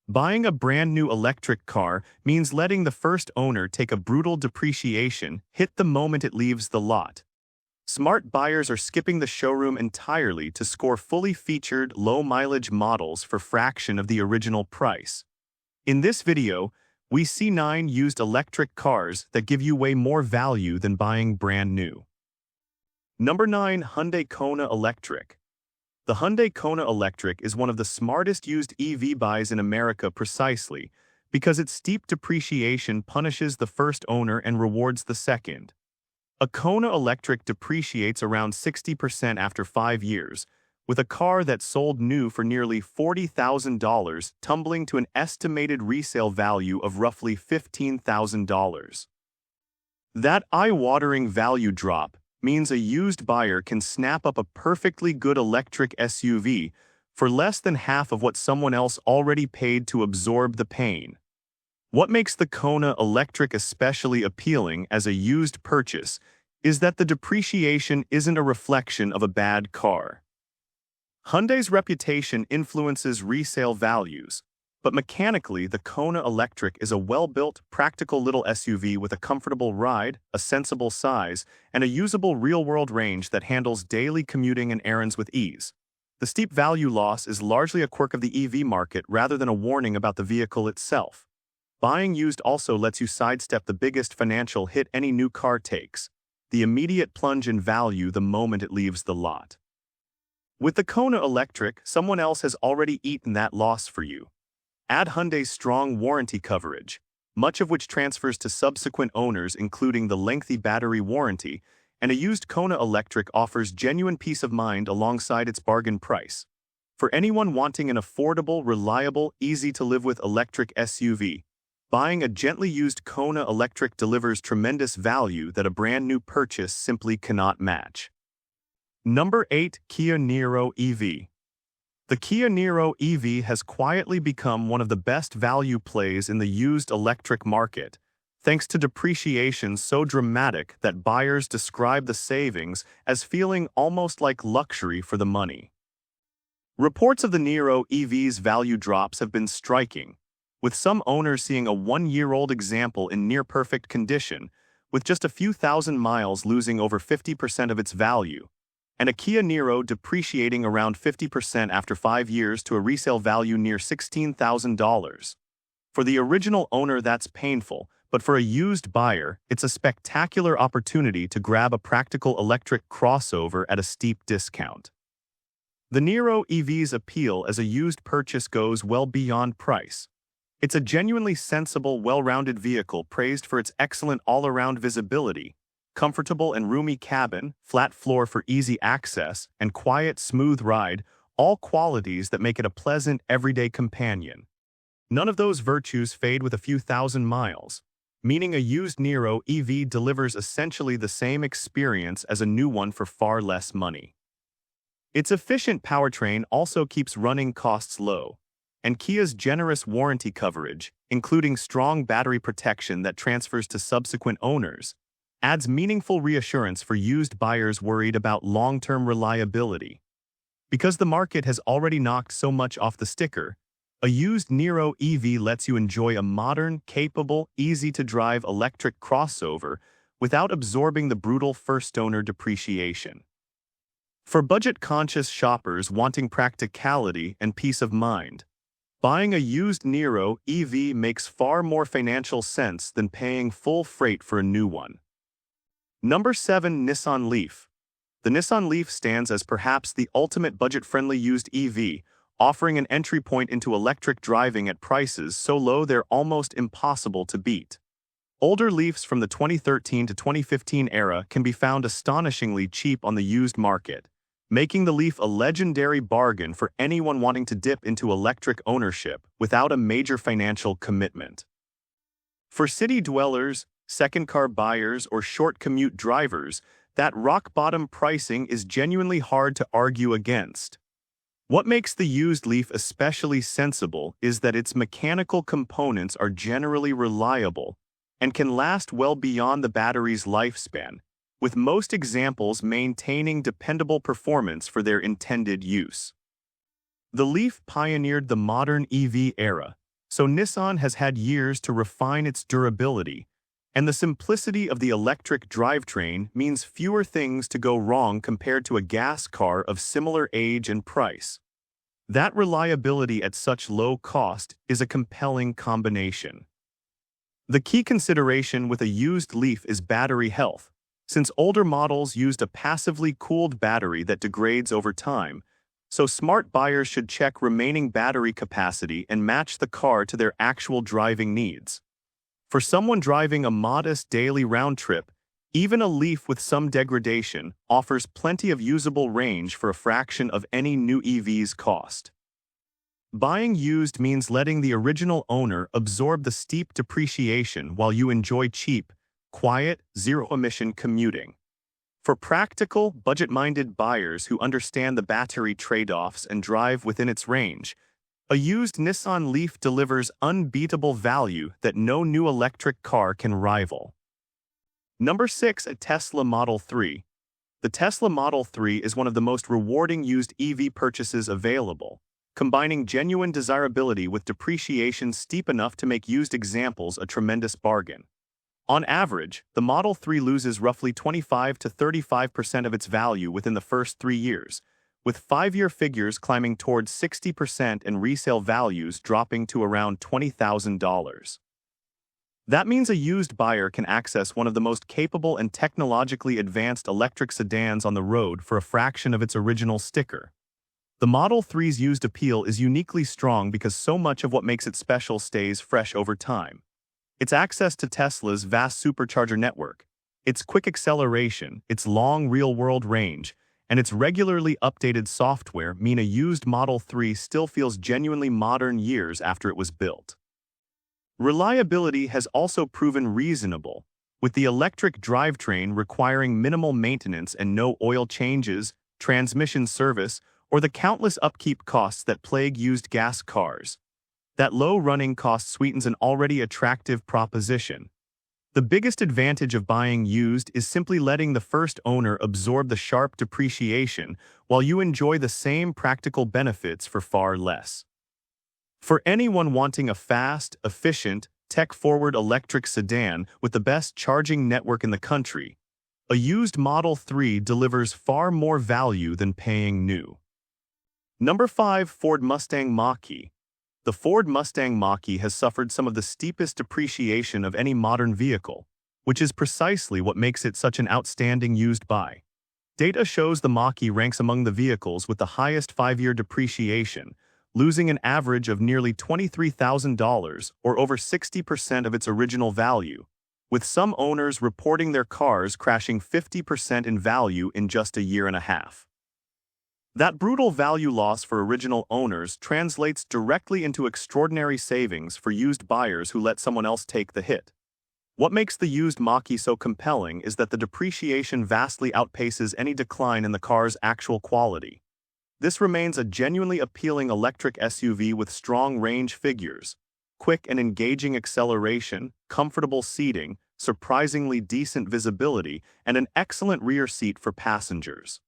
Buying a brand new electric car means letting the first owner take a brutal depreciation hit the moment it leaves the lot. Smart buyers are skipping the showroom entirely to score fully featured, low-mileage models for fraction of the original price. In this video, we see 9 used electric cars that give you way more value than buying brand new. Number 9. Hyundai Kona Electric. The Hyundai Kona Electric is one of the smartest used EV buys in America precisely because its steep depreciation punishes the first owner and rewards the second. A Kona Electric depreciates around 60% after 5 years, with a car that sold new for nearly $40,000 tumbling to an estimated resale value of roughly $15,000. That eye-watering value drop means a used buyer can snap up a perfectly good electric SUV for less than half of what someone else already paid to absorb the pain. What makes the Kona Electric especially appealing as a used purchase is that the depreciation isn't a reflection of a bad car. Hyundai's reputation influences resale values, but mechanically the Kona Electric is a well-built, practical little SUV with a comfortable ride, a sensible size, and a usable real-world range that handles daily commuting and errands with ease. The steep value loss is largely a quirk of the EV market rather than a warning about the vehicle itself. Buying used also lets you sidestep the biggest financial hit any new car takes, the immediate plunge in value the moment it leaves the lot. With the Kona Electric, someone else has already eaten that loss for you. Add Hyundai's strong warranty coverage, much of which transfers to subsequent owners including the lengthy battery warranty, and a used Kona Electric offers genuine peace of mind alongside its bargain price. For anyone wanting an affordable, reliable, easy-to-live-with electric SUV, buying a gently used Kona Electric delivers tremendous value that a brand new purchase simply cannot match. Number 8. Kia Niro EV. The Kia Niro EV has quietly become one of the best value plays in the used electric market, thanks to depreciation so dramatic that buyers describe the savings as feeling almost like luxury for the money. Reports of the Niro EV's value drops have been striking, with some owners seeing a 1-year-old example in near-perfect condition, with just a few thousand miles losing over 50% of its value, and a Kia Niro depreciating around 50% after 5 years to a resale value near $16,000. For the original owner, that's painful, but for a used buyer, it's a spectacular opportunity to grab a practical electric crossover at a steep discount. The Niro EV's appeal as a used purchase goes well beyond price. It's a genuinely sensible, well-rounded vehicle praised for its excellent all-around visibility, comfortable and roomy cabin, flat floor for easy access, and quiet, smooth ride, all qualities that make it a pleasant, everyday companion. None of those virtues fade with a few thousand miles, meaning a used Niro EV delivers essentially the same experience as a new one for far less money. Its efficient powertrain also keeps running costs low, and Kia's generous warranty coverage, including strong battery protection that transfers to subsequent owners, adds meaningful reassurance for used buyers worried about long-term reliability. Because the market has already knocked so much off the sticker, a used Niro EV lets you enjoy a modern, capable, easy-to-drive electric crossover without absorbing the brutal first-owner depreciation. For budget-conscious shoppers wanting practicality and peace of mind, buying a used Niro EV makes far more financial sense than paying full freight for a new one. Number 7. Nissan Leaf. The Nissan Leaf stands as perhaps the ultimate budget-friendly used EV, offering an entry point into electric driving at prices so low they're almost impossible to beat. Older Leafs from the 2013 to 2015 era can be found astonishingly cheap on the used market, making the Leaf a legendary bargain for anyone wanting to dip into electric ownership without a major financial commitment. For city dwellers, second-car buyers, or short-commute drivers, that rock-bottom pricing is genuinely hard to argue against. What makes the used Leaf especially sensible is that its mechanical components are generally reliable and can last well beyond the battery's lifespan, with most examples maintaining dependable performance for their intended use. The Leaf pioneered the modern EV era, so Nissan has had years to refine its durability, and the simplicity of the electric drivetrain means fewer things to go wrong compared to a gas car of similar age and price. That reliability at such low cost is a compelling combination. The key consideration with a used Leaf is battery health, since older models used a passively cooled battery that degrades over time, so smart buyers should check remaining battery capacity and match the car to their actual driving needs. For someone driving a modest daily round trip, even a Leaf with some degradation offers plenty of usable range for a fraction of any new EV's cost. Buying used means letting the original owner absorb the steep depreciation while you enjoy cheap, quiet, zero-emission commuting. For practical, budget-minded buyers who understand the battery trade-offs and drive within its range, a used Nissan Leaf delivers unbeatable value that no new electric car can rival. Number 6. A Tesla Model 3. The Tesla Model 3 is one of the most rewarding used EV purchases available, combining genuine desirability with depreciation steep enough to make used examples a tremendous bargain. On average, the Model 3 loses roughly 25 to 35% of its value within the first 3 years, with 5-year figures climbing towards 60% and resale values dropping to around $20,000. That means a used buyer can access one of the most capable and technologically advanced electric sedans on the road for a fraction of its original sticker. The Model 3's used appeal is uniquely strong because so much of what makes it special stays fresh over time. Its access to Tesla's vast supercharger network, its quick acceleration, its long real-world range, and its regularly updated software mean a used Model 3 still feels genuinely modern years after it was built. Reliability has also proven reasonable, with the electric drivetrain requiring minimal maintenance and no oil changes, transmission service, or the countless upkeep costs that plague used gas cars. That low running cost sweetens an already attractive proposition. The biggest advantage of buying used is simply letting the first owner absorb the sharp depreciation while you enjoy the same practical benefits for far less. For anyone wanting a fast, efficient, tech-forward electric sedan with the best charging network in the country, a used Model 3 delivers far more value than paying new. Number 5. Ford Mustang Mach-E. The Ford Mustang Mach-E has suffered some of the steepest depreciation of any modern vehicle, which is precisely what makes it such an outstanding used buy. Data shows the Mach-E ranks among the vehicles with the highest 5-year depreciation, losing an average of nearly $23,000 or over 60% of its original value, with some owners reporting their cars crashing 50% in value in just a year and a half. That brutal value loss for original owners translates directly into extraordinary savings for used buyers who let someone else take the hit. What makes the used Mach-E so compelling is that the depreciation vastly outpaces any decline in the car's actual quality. This remains a genuinely appealing electric SUV with strong range figures, quick and engaging acceleration, comfortable seating, surprisingly decent visibility, and an excellent rear seat for passengers.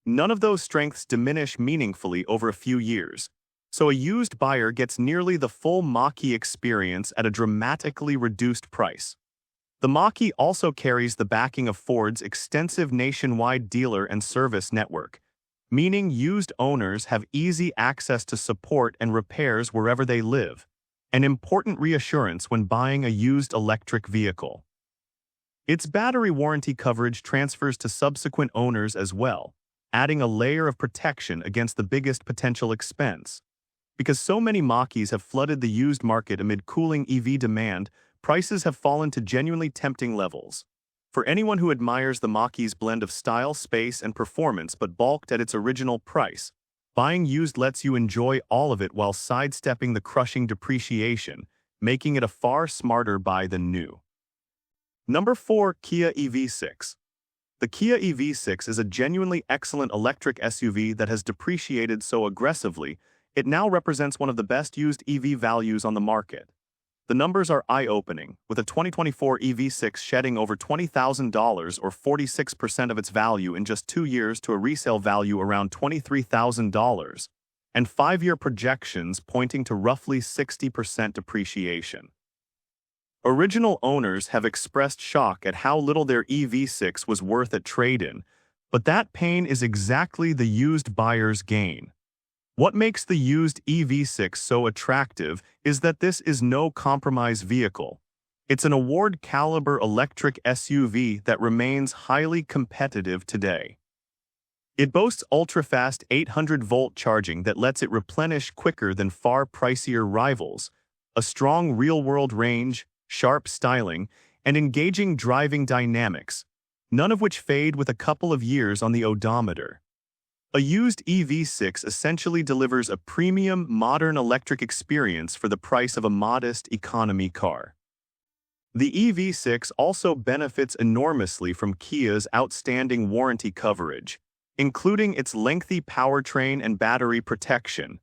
None of those strengths diminish meaningfully over a few years, so a used buyer gets nearly the full Mach-E experience at a dramatically reduced price. The Mach-E also carries the backing of Ford's extensive nationwide dealer and service network, meaning used owners have easy access to support and repairs wherever they live, an important reassurance when buying a used electric vehicle. Its battery warranty coverage transfers to subsequent owners as well, adding a layer of protection against the biggest potential expense. Because so many Mach-Es have flooded the used market amid cooling EV demand, prices have fallen to genuinely tempting levels. For anyone who admires the Mach-E's blend of style, space, and performance but balked at its original price, buying used lets you enjoy all of it while sidestepping the crushing depreciation, making it a far smarter buy than new. Number 4. Kia EV6. The Kia EV6 is a genuinely excellent electric SUV that has depreciated so aggressively, it now represents one of the best used EV values on the market. The numbers are eye-opening, with a 2024 EV6 shedding over $20,000 or 46% of its value in just 2 years to a resale value around $23,000. and 5-year projections pointing to roughly 60% depreciation. Original owners have expressed shock at how little their EV6 was worth at trade-in, but that pain is exactly the used buyer's gain. What makes the used EV6 so attractive is that this is no compromise vehicle. It's an award-caliber electric SUV that remains highly competitive today. It boasts ultra-fast 800-volt charging that lets it replenish quicker than far pricier rivals, a strong real-world range, sharp styling, and engaging driving dynamics, none of which fade with a couple of years on the odometer. A used EV6 essentially delivers a premium, modern electric experience for the price of a modest economy car. The EV6 also benefits enormously from Kia's outstanding warranty coverage, including its lengthy powertrain and battery protection,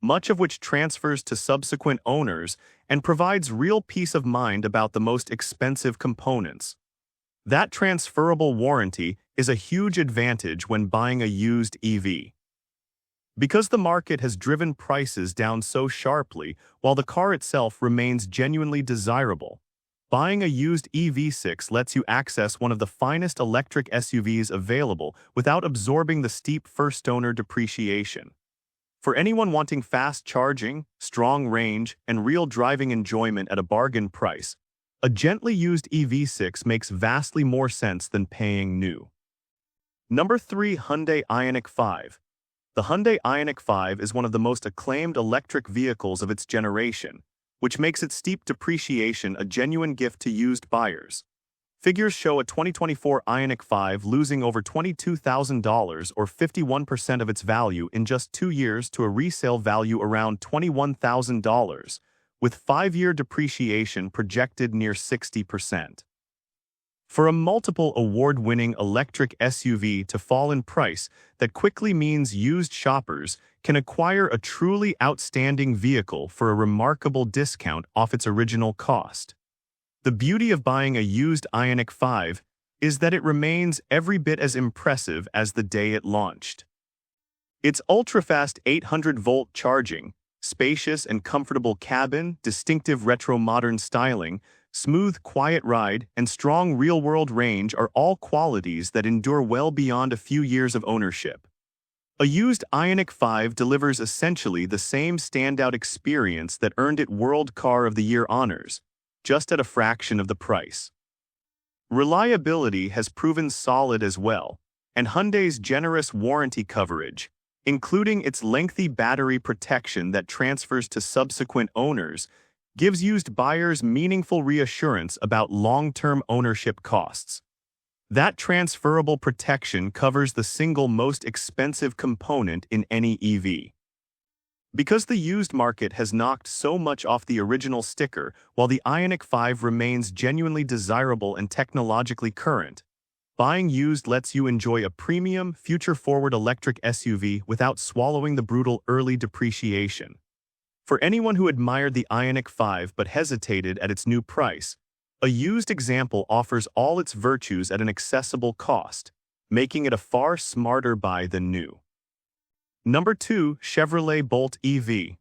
much of which transfers to subsequent owners and provides real peace of mind about the most expensive components. That transferable warranty is a huge advantage when buying a used EV. Because the market has driven prices down so sharply while the car itself remains genuinely desirable, buying a used EV6 lets you access one of the finest electric SUVs available without absorbing the steep first-owner depreciation. For anyone wanting fast charging, strong range, and real driving enjoyment at a bargain price, a gently used EV6 makes vastly more sense than paying new. Number 3. Hyundai Ioniq 5. The Hyundai Ioniq 5 is one of the most acclaimed electric vehicles of its generation, which makes its steep depreciation a genuine gift to used buyers. Figures show a 2024 Ioniq 5 losing over $22,000 or 51% of its value in just 2 years to a resale value around $21,000, with 5-year depreciation projected near 60%. For a multiple award-winning electric SUV to fall in price, that quickly means used shoppers can acquire a truly outstanding vehicle for a remarkable discount off its original cost. The beauty of buying a used Ioniq 5 is that it remains every bit as impressive as the day it launched. Its ultra-fast 800-volt charging, spacious and comfortable cabin, distinctive retro-modern styling, smooth, quiet ride, and strong real-world range are all qualities that endure well beyond a few years of ownership. A used Ioniq 5 delivers essentially the same standout experience that earned it World Car of the Year honors, just at a fraction of the price. Reliability has proven solid as well, and Hyundai's generous warranty coverage, including its lengthy battery protection that transfers to subsequent owners, gives used buyers meaningful reassurance about long-term ownership costs. That transferable protection covers the single most expensive component in any EV. Because the used market has knocked so much off the original sticker, while the Ioniq 5 remains genuinely desirable and technologically current, buying used lets you enjoy a premium, future-forward electric SUV without swallowing the brutal early depreciation. For anyone who admired the Ioniq 5 but hesitated at its new price, a used example offers all its virtues at an accessible cost, making it a far smarter buy than new. Number 2. Chevrolet Bolt EV.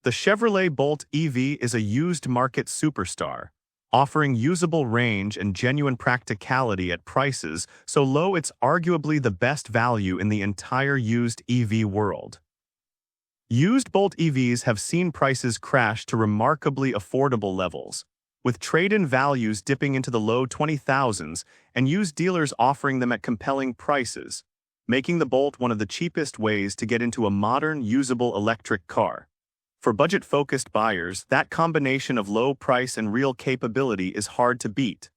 The Chevrolet Bolt EV is a used market superstar, offering usable range and genuine practicality at prices so low it's arguably the best value in the entire used EV world. Used Bolt EVs have seen prices crash to remarkably affordable levels, with trade-in values dipping into the low 20,000s and used dealers offering them at compelling prices, making the Bolt one of the cheapest ways to get into a modern, usable electric car. For budget-focused buyers, that combination of low price and real capability is hard to beat.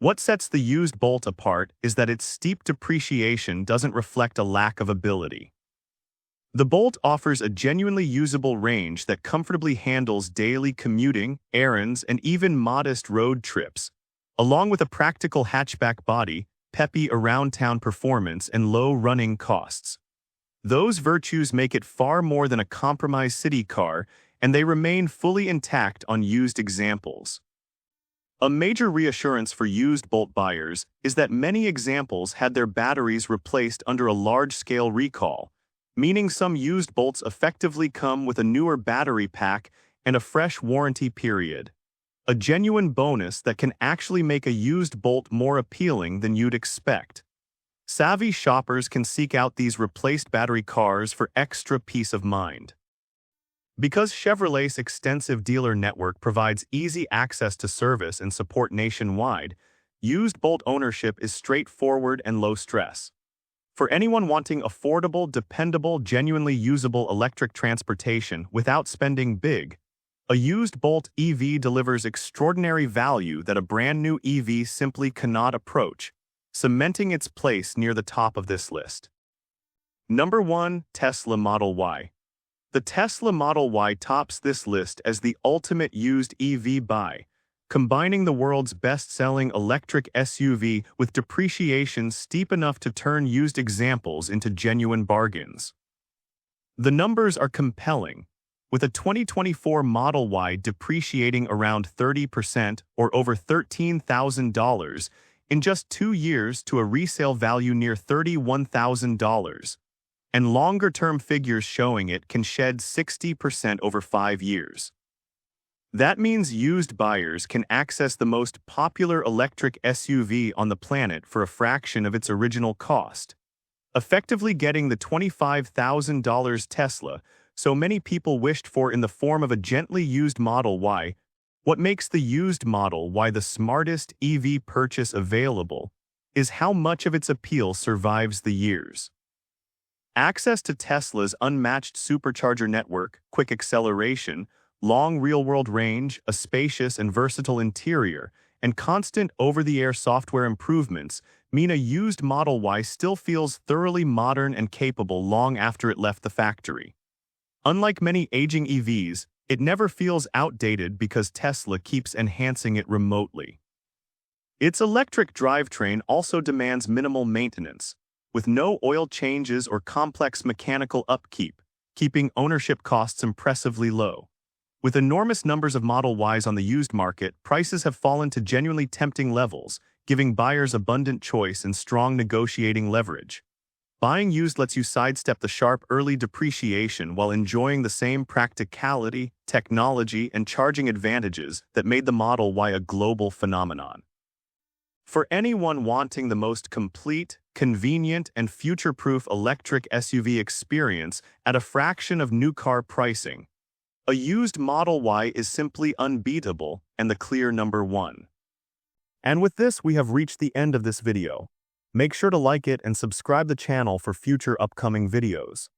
What sets the used Bolt apart is that its steep depreciation doesn't reflect a lack of ability. The Bolt offers a genuinely usable range that comfortably handles daily commuting, errands, and even modest road trips, along with a practical hatchback body, peppy around-town performance, and low running costs. Those virtues make it far more than a compromise city car, and they remain fully intact on used examples. A major reassurance for used Bolt buyers is that many examples had their batteries replaced under a large-scale recall, meaning some used bolts effectively come with a newer battery pack and a fresh warranty period. A genuine bonus that can actually make a used bolt more appealing than you'd expect. Savvy shoppers can seek out these replaced battery cars for extra peace of mind. Because Chevrolet's extensive dealer network provides easy access to service and support nationwide, used bolt ownership is straightforward and low stress. For anyone wanting affordable, dependable, genuinely usable electric transportation without spending big, a used Bolt EV delivers extraordinary value that a brand new EV simply cannot approach, cementing its place near the top of this list. Number 1. Tesla Model Y. The Tesla Model Y tops this list as the ultimate used EV buy, combining the world's best-selling electric SUV with depreciation steep enough to turn used examples into genuine bargains. The numbers are compelling, with a 2024 Model Y depreciating around 30% or over $13,000 in just 2 years to a resale value near $31,000, and longer-term figures showing it can shed 60% over 5 years. That means used buyers can access the most popular electric SUV on the planet for a fraction of its original cost, effectively getting the $25,000 Tesla so many people wished for in the form of a gently used Model Y. What makes the used Model Y the smartest EV purchase available is how much of its appeal survives the years. Access to Tesla's unmatched supercharger network, quick acceleration, long real-world range, a spacious and versatile interior, and constant over-the-air software improvements mean a used Model Y still feels thoroughly modern and capable long after it left the factory. Unlike many aging EVs, it never feels outdated because Tesla keeps enhancing it remotely. Its electric drivetrain also demands minimal maintenance, with no oil changes or complex mechanical upkeep, keeping ownership costs impressively low. With enormous numbers of Model Ys on the used market, prices have fallen to genuinely tempting levels, giving buyers abundant choice and strong negotiating leverage. Buying used lets you sidestep the sharp early depreciation while enjoying the same practicality, technology, and charging advantages that made the Model Y a global phenomenon. For anyone wanting the most complete, convenient, and future-proof electric SUV experience at a fraction of new car pricing, a used Model Y is simply unbeatable and the clear number 1. And with this, we have reached the end of this video. Make sure to like it and subscribe the channel for future upcoming videos.